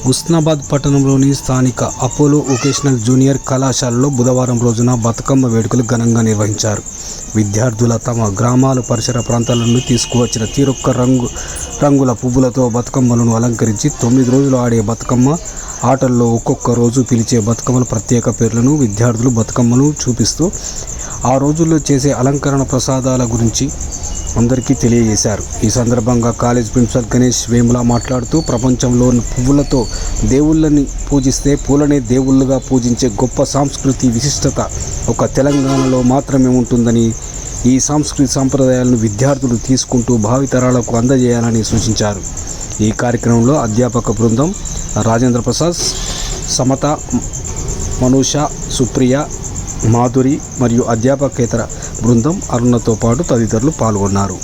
హుస్నాబాద్ పట్టణంలోని స్థానిక Apollo vocational junior కళాశాలలో బుధవారం రోజున బతుకమ్మ వేడుకలు ఘనంగా నిర్వహించారు. విద్యార్థుల తమ గ్రామాల పరిసర ప్రాంతాల నుండి తీసుకువచ్చిన తీరొక్క రంగుల పువ్వులతో బతుకమ్మలను అలంకరించి 9 రోజులు ఆడే బతుకమ్మ ఆటల్లో ఒక్కొక్క రోజు పిలిచే బతుకమ్మల ప్రత్యేక పేర్లను విద్యార్థులు బతుకమ్మను చూపిస్తూ ఆ రోజుల్లో చేసే అలంకరణ ప్రసాదాల గురించి అందరికీ తెలియజేశారు. ఈ సందర్భంగా కాలేజ్ ప్రిన్సిపల్ గణేష్ వేముల మాట్లాడుతూ ప్రపంచంలోని పువ్వులతో దేవుళ్ళని పూజిస్తే పూలనే దేవుళ్ళుగా పూజించే గొప్ప సంస్కృతి విశిష్టత ఒక తెలంగాణలో మాత్రమే ఉంటుందని, ఈ సాంస్కృతిక సంప్రదాయాలను విద్యార్థులు తీసుకుంటూ భావితరాలకు అందజేయాలని సూచించారు. ఈ కార్యక్రమంలో అధ్యాపక బృందం రాజేంద్ర ప్రసాద్, సమత, మనూష, సుప్రియ, మాధురి మరియు అధ్యాపకేతర బృందం అరుణతో పాటు తదితరులు పాల్గొన్నారు.